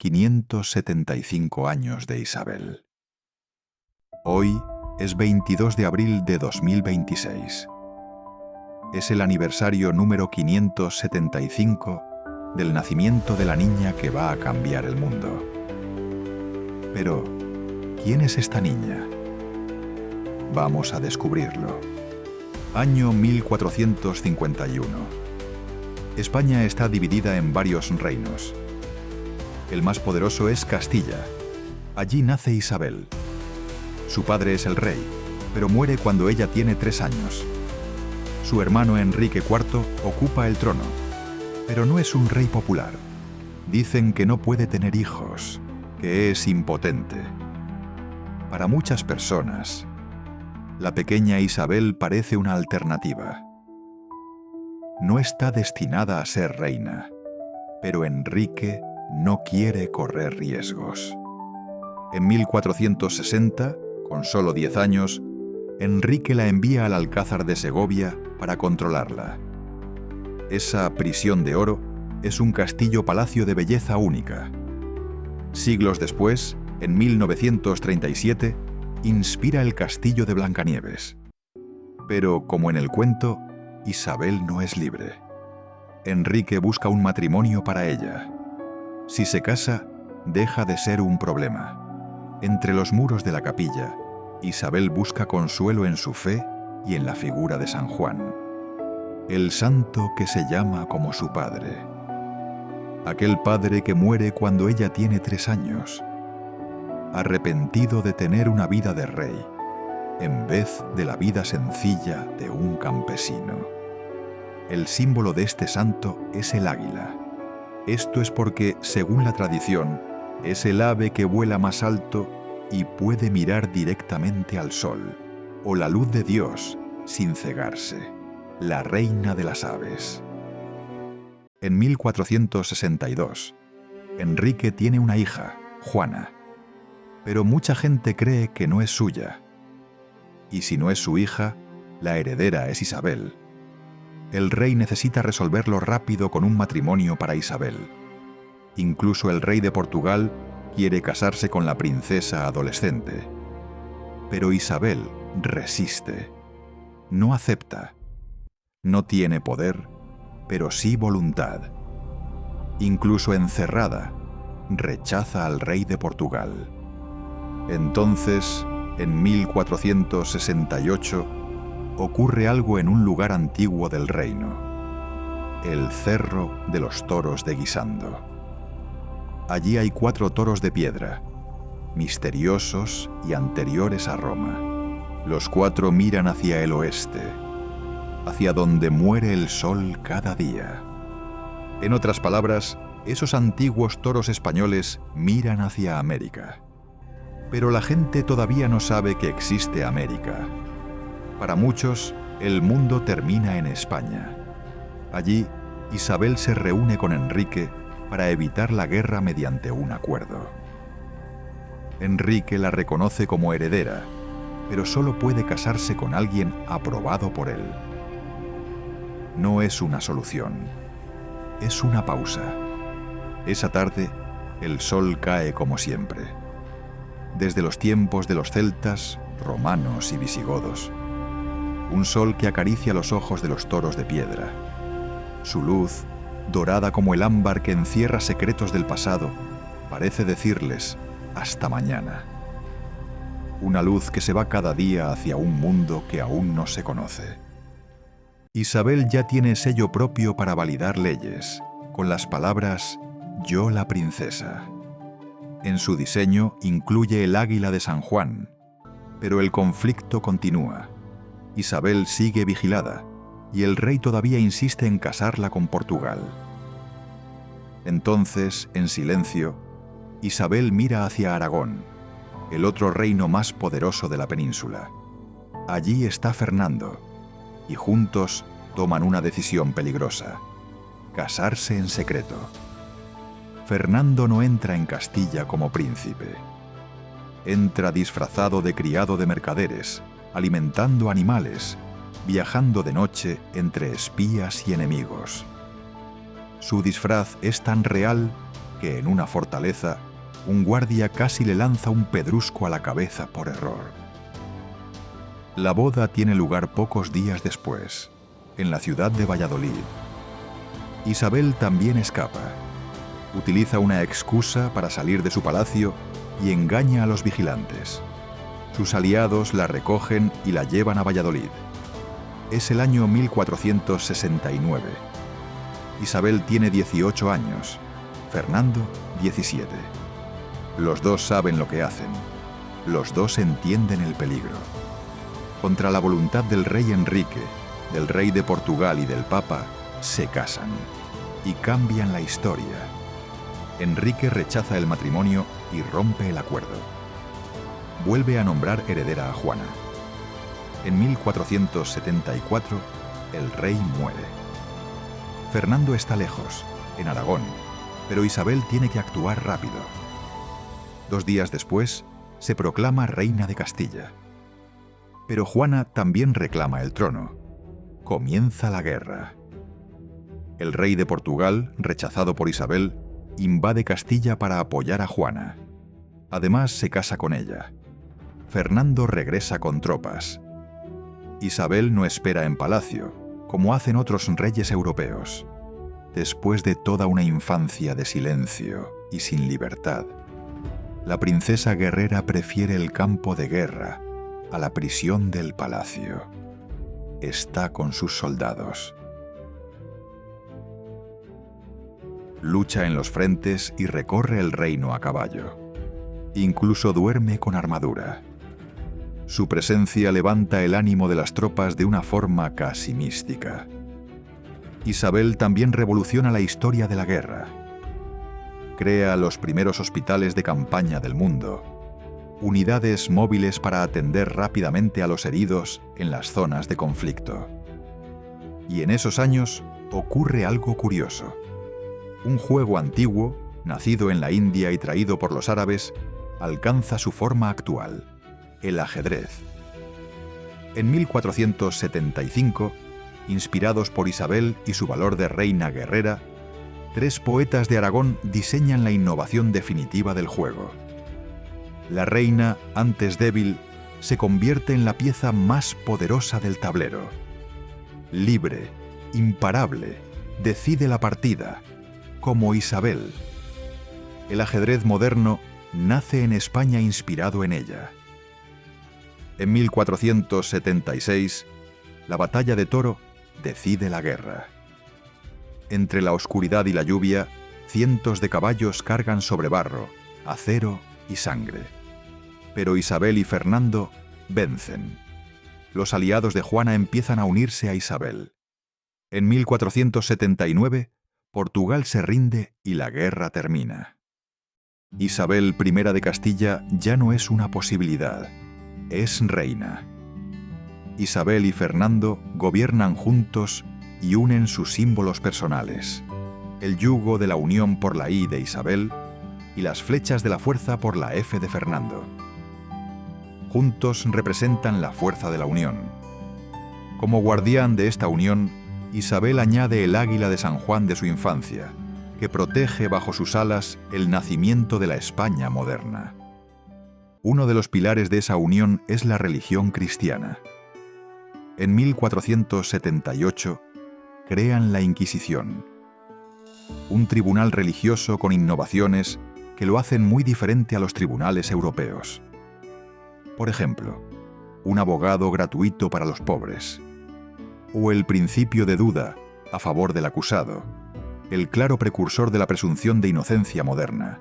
575 años de Isabel. Hoy es 22 de abril de 2026. Es el aniversario número 575 del nacimiento de la niña que va a cambiar el mundo. Pero, ¿quién es esta niña? Vamos a descubrirlo. Año 1451. España está dividida en varios reinos. El más poderoso es Castilla. Allí nace Isabel. Su padre es el rey, pero muere cuando ella tiene 3 años. Su hermano Enrique IV ocupa el trono, pero no es un rey popular. Dicen que no puede tener hijos, que es impotente. Para muchas personas, la pequeña Isabel parece una alternativa. No está destinada a ser reina, pero Enrique no quiere correr riesgos. En 1460, con solo 10 años, Enrique la envía al Alcázar de Segovia para controlarla. Esa prisión de oro es un castillo-palacio de belleza única. Siglos después, en 1937, inspira el castillo de Blancanieves. Pero, como en el cuento, Isabel no es libre. Enrique busca un matrimonio para ella. Si se casa, deja de ser un problema. Entre los muros de la capilla, Isabel busca consuelo en su fe y en la figura de San Juan, el santo que se llama como su padre. Aquel padre que muere cuando ella tiene 3 años, arrepentido de tener una vida de rey, en vez de la vida sencilla de un campesino. El símbolo de este santo es el águila. Esto es porque, según la tradición, es el ave que vuela más alto y puede mirar directamente al sol, o la luz de Dios, sin cegarse, la reina de las aves. En 1462, Enrique tiene una hija, Juana, pero mucha gente cree que no es suya. Y si no es su hija, la heredera es Isabel. El rey necesita resolverlo rápido con un matrimonio para Isabel. Incluso el rey de Portugal quiere casarse con la princesa adolescente. Pero Isabel resiste. No acepta. No tiene poder, pero sí voluntad. Incluso encerrada, rechaza al rey de Portugal. Entonces, en 1468, ocurre algo en un lugar antiguo del reino: el Cerro de los Toros de Guisando. Allí hay 4 toros de piedra, misteriosos y anteriores a Roma. Los 4 miran hacia el oeste, hacia donde muere el sol cada día. En otras palabras, esos antiguos toros españoles miran hacia América. Pero la gente todavía no sabe que existe América. Para muchos, el mundo termina en España. Allí, Isabel se reúne con Enrique para evitar la guerra mediante un acuerdo. Enrique la reconoce como heredera, pero solo puede casarse con alguien aprobado por él. No es una solución, es una pausa. Esa tarde, el sol cae como siempre. Desde los tiempos de los celtas, romanos y visigodos. Un sol que acaricia los ojos de los toros de piedra. Su luz, dorada como el ámbar que encierra secretos del pasado, parece decirles: hasta mañana. Una luz que se va cada día hacia un mundo que aún no se conoce. Isabel ya tiene sello propio para validar leyes, con las palabras «Yo la princesa». En su diseño incluye el águila de San Juan, pero el conflicto continúa. Isabel sigue vigilada, y el rey todavía insiste en casarla con Portugal. Entonces, en silencio, Isabel mira hacia Aragón, el otro reino más poderoso de la península. Allí está Fernando, y juntos toman una decisión peligrosa: casarse en secreto. Fernando no entra en Castilla como príncipe. Entra disfrazado de criado de mercaderes, alimentando animales, viajando de noche entre espías y enemigos. Su disfraz es tan real que en una fortaleza un guardia casi le lanza un pedrusco a la cabeza por error. La boda tiene lugar pocos días después, en la ciudad de Valladolid. Isabel también escapa. Utiliza una excusa para salir de su palacio y engaña a los vigilantes. Sus aliados la recogen y la llevan a Valladolid. Es el año 1469. Isabel tiene 18 años, Fernando 17. Los dos saben lo que hacen. Los dos entienden el peligro. Contra la voluntad del rey Enrique, del rey de Portugal y del Papa, se casan y cambian la historia. Enrique rechaza el matrimonio y rompe el acuerdo. Vuelve a nombrar heredera a Juana. En 1474, el rey muere. Fernando está lejos, en Aragón, pero Isabel tiene que actuar rápido. 2 días después, se proclama reina de Castilla. Pero Juana también reclama el trono. Comienza la guerra. El rey de Portugal, rechazado por Isabel, invade Castilla para apoyar a Juana. Además, se casa con ella. Fernando regresa con tropas. Isabel no espera en palacio, como hacen otros reyes europeos. Después de toda una infancia de silencio y sin libertad, la princesa guerrera prefiere el campo de guerra a la prisión del palacio. Está con sus soldados. Lucha en los frentes y recorre el reino a caballo. Incluso duerme con armadura. Su presencia levanta el ánimo de las tropas de una forma casi mística. Isabel también revoluciona la historia de la guerra. Crea los primeros hospitales de campaña del mundo, unidades móviles para atender rápidamente a los heridos en las zonas de conflicto. Y en esos años ocurre algo curioso. Un juego antiguo, nacido en la India y traído por los árabes, alcanza su forma actual: el ajedrez. En 1475, inspirados por Isabel y su valor de reina guerrera, 3 poetas de Aragón diseñan la innovación definitiva del juego. La reina, antes débil, se convierte en la pieza más poderosa del tablero. Libre, imparable, decide la partida, como Isabel. El ajedrez moderno nace en España inspirado en ella. En 1476, la batalla de Toro decide la guerra. Entre la oscuridad y la lluvia, cientos de caballos cargan sobre barro, acero y sangre. Pero Isabel y Fernando vencen. Los aliados de Juana empiezan a unirse a Isabel. En 1479, Portugal se rinde y la guerra termina. Isabel I de Castilla ya no es una posibilidad, es reina. Isabel y Fernando gobiernan juntos y unen sus símbolos personales: el yugo de la unión por la I de Isabel y las flechas de la fuerza por la F de Fernando. Juntos representan la fuerza de la unión. Como guardián de esta unión, Isabel añade el águila de San Juan de su infancia, que protege bajo sus alas el nacimiento de la España moderna. Uno de los pilares de esa unión es la religión cristiana. En 1478 crean la Inquisición, un tribunal religioso con innovaciones que lo hacen muy diferente a los tribunales europeos. Por ejemplo, un abogado gratuito para los pobres, o el principio de duda a favor del acusado, el claro precursor de la presunción de inocencia moderna.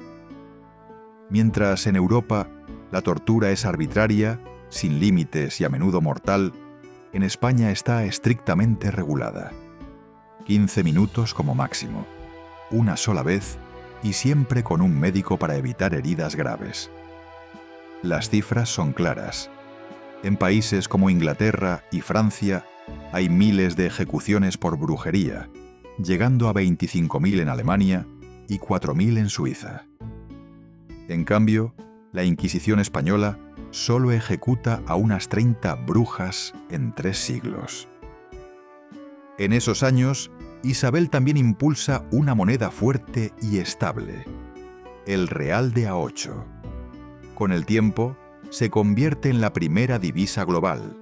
Mientras en Europa la tortura es arbitraria, sin límites y a menudo mortal, en España está estrictamente regulada. 15 minutos como máximo, una sola vez y siempre con un médico para evitar heridas graves. Las cifras son claras. En países como Inglaterra y Francia hay miles de ejecuciones por brujería, llegando a 25.000 en Alemania y 4.000 en Suiza. En cambio, la Inquisición española solo ejecuta a unas 30 brujas en 3 siglos. En esos años, Isabel también impulsa una moneda fuerte y estable, el Real de A8. Con el tiempo, se convierte en la primera divisa global.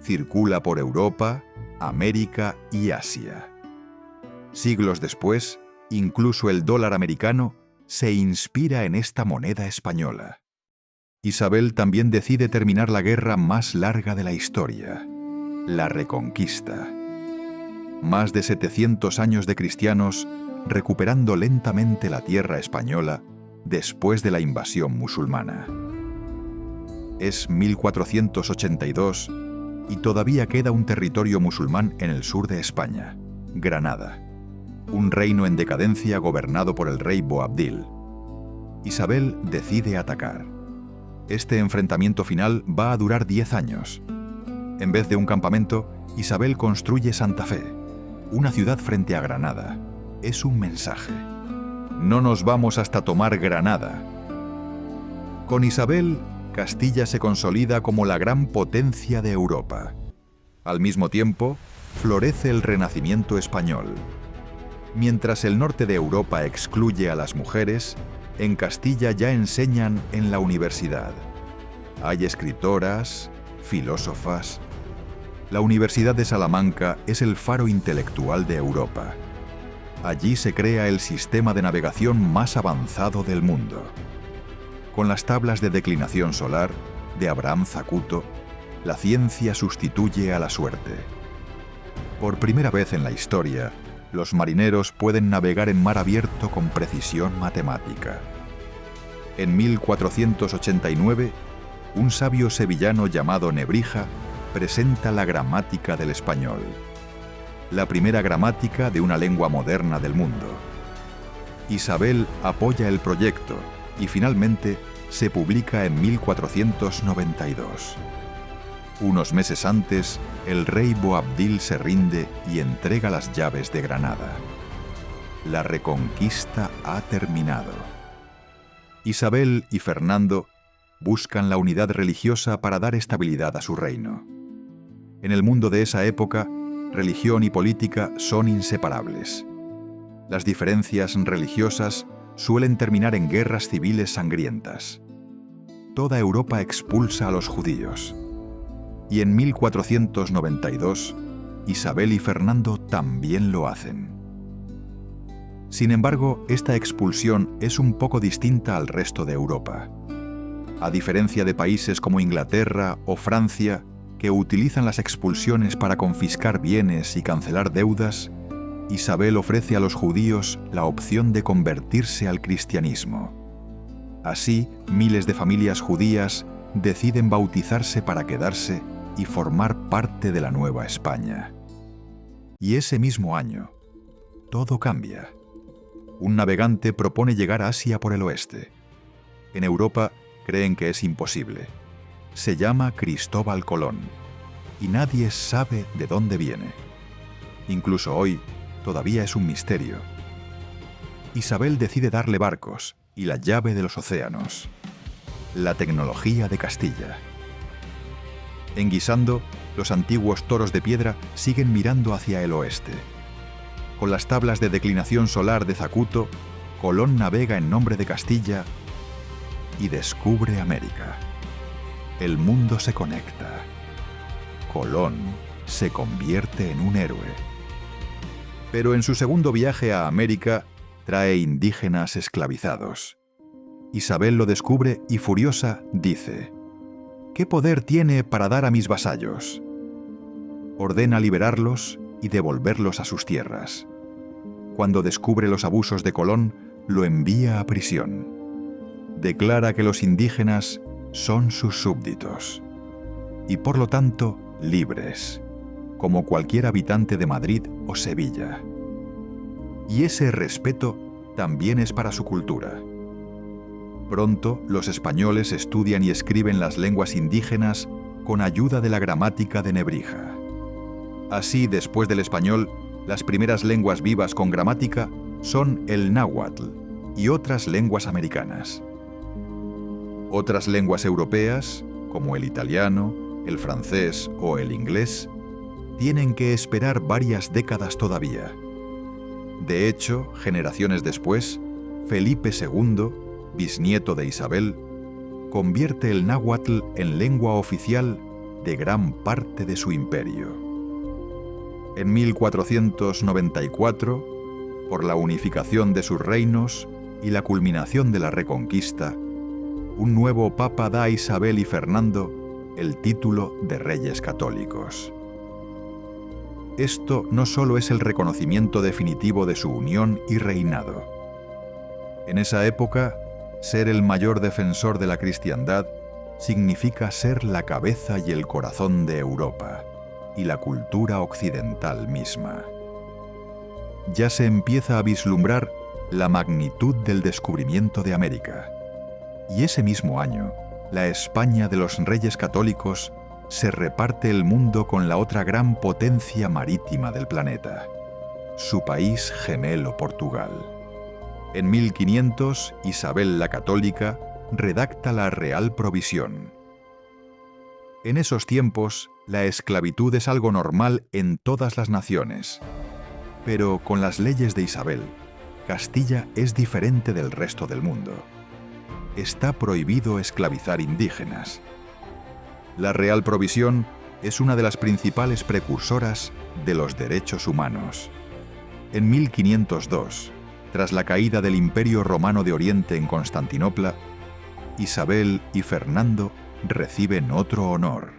Circula por Europa, América y Asia. Siglos después, incluso el dólar americano se inspira en esta moneda española. Isabel también decide terminar la guerra más larga de la historia, la Reconquista. Más de 700 años de cristianos recuperando lentamente la tierra española después de la invasión musulmana. Es 1482 y todavía queda un territorio musulmán en el sur de España, Granada, un reino en decadencia gobernado por el rey Boabdil. Isabel decide atacar. Este enfrentamiento final va a durar 10 años. En vez de un campamento, Isabel construye Santa Fe, una ciudad frente a Granada. Es un mensaje. No nos vamos hasta tomar Granada. Con Isabel, Castilla se consolida como la gran potencia de Europa. Al mismo tiempo, florece el Renacimiento español. Mientras el norte de Europa excluye a las mujeres, en Castilla ya enseñan en la universidad. Hay escritoras, filósofas. La Universidad de Salamanca es el faro intelectual de Europa. Allí se crea el sistema de navegación más avanzado del mundo. Con las tablas de declinación solar de Abraham Zacuto, la ciencia sustituye a la suerte. Por primera vez en la historia, los marineros pueden navegar en mar abierto con precisión matemática. En 1489, un sabio sevillano llamado Nebrija presenta la gramática del español, la primera gramática de una lengua moderna del mundo. Isabel apoya el proyecto y finalmente se publica en 1492. Unos meses antes, el rey Boabdil se rinde y entrega las llaves de Granada. La Reconquista ha terminado. Isabel y Fernando buscan la unidad religiosa para dar estabilidad a su reino. En el mundo de esa época, religión y política son inseparables. Las diferencias religiosas suelen terminar en guerras civiles sangrientas. Toda Europa expulsa a los judíos. Y en 1492, Isabel y Fernando también lo hacen. Sin embargo, esta expulsión es un poco distinta al resto de Europa. A diferencia de países como Inglaterra o Francia, que utilizan las expulsiones para confiscar bienes y cancelar deudas, Isabel ofrece a los judíos la opción de convertirse al cristianismo. Así, miles de familias judías deciden bautizarse para quedarse y formar parte de la nueva España. Y ese mismo año, todo cambia. Un navegante propone llegar a Asia por el oeste. En Europa creen que es imposible. Se llama Cristóbal Colón, y nadie sabe de dónde viene. Incluso hoy, todavía es un misterio. Isabel decide darle barcos y la llave de los océanos. La tecnología de Castilla. En Guisando, los antiguos toros de piedra siguen mirando hacia el oeste. Con las tablas de declinación solar de Zacuto, Colón navega en nombre de Castilla y descubre América. El mundo se conecta. Colón se convierte en un héroe. Pero en su segundo viaje a América, trae indígenas esclavizados. Isabel lo descubre y furiosa dice: ¿qué poder tiene para dar a mis vasallos? Ordena liberarlos y devolverlos a sus tierras. Cuando descubre los abusos de Colón, lo envía a prisión. Declara que los indígenas son sus súbditos y por lo tanto libres, como cualquier habitante de Madrid o Sevilla. Y ese respeto también es para su cultura. Pronto, los españoles estudian y escriben las lenguas indígenas con ayuda de la gramática de Nebrija. Así, después del español, las primeras lenguas vivas con gramática son el náhuatl y otras lenguas americanas. Otras lenguas europeas, como el italiano, el francés o el inglés, tienen que esperar varias décadas todavía. De hecho, generaciones después, Felipe II, bisnieto de Isabel, convierte el náhuatl en lengua oficial de gran parte de su imperio. En 1494, por la unificación de sus reinos y la culminación de la Reconquista, un nuevo papa da a Isabel y Fernando el título de reyes católicos. Esto no solo es el reconocimiento definitivo de su unión y reinado. En esa época, ser el mayor defensor de la cristiandad significa ser la cabeza y el corazón de Europa y la cultura occidental misma. Ya se empieza a vislumbrar la magnitud del descubrimiento de América. Y ese mismo año, la España de los Reyes Católicos se reparte el mundo con la otra gran potencia marítima del planeta, su país gemelo Portugal. En 1500, Isabel la Católica redacta la Real Provisión. En esos tiempos, la esclavitud es algo normal en todas las naciones. Pero con las leyes de Isabel, Castilla es diferente del resto del mundo. Está prohibido esclavizar indígenas. La Real Provisión es una de las principales precursoras de los derechos humanos. En 1502, tras la caída del Imperio Romano de Oriente en Constantinopla, Isabel y Fernando reciben otro honor.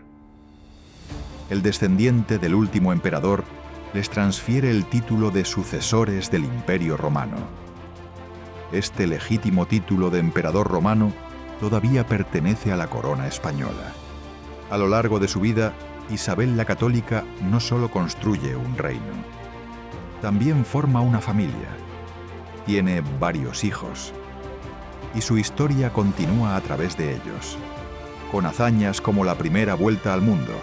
El descendiente del último emperador les transfiere el título de sucesores del Imperio Romano. Este legítimo título de emperador romano todavía pertenece a la corona española. A lo largo de su vida, Isabel la Católica no solo construye un reino, también forma una familia, tiene varios hijos, y su historia continúa a través de ellos, con hazañas como la primera vuelta al mundo,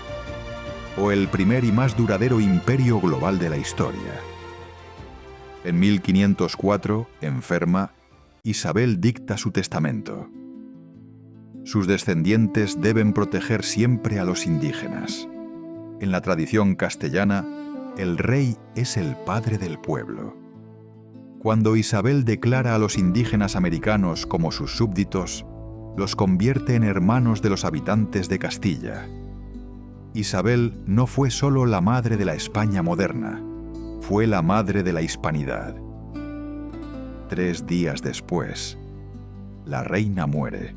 o el primer y más duradero imperio global de la historia. En 1504, enferma, Isabel dicta su testamento. Sus descendientes deben proteger siempre a los indígenas. En la tradición castellana, el rey es el padre del pueblo. Cuando Isabel declara a los indígenas americanos como sus súbditos, los convierte en hermanos de los habitantes de Castilla. Isabel no fue solo la madre de la España moderna, fue la madre de la hispanidad. 3 días después, la reina muere.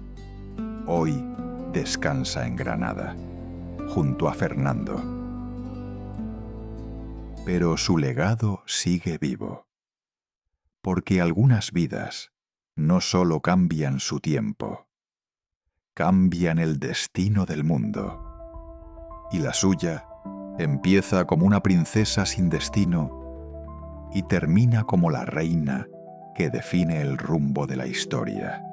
Hoy descansa en Granada, junto a Fernando. Pero su legado sigue vivo, porque algunas vidas no solo cambian su tiempo, cambian el destino del mundo. Y la suya empieza como una princesa sin destino y termina como la reina que define el rumbo de la historia.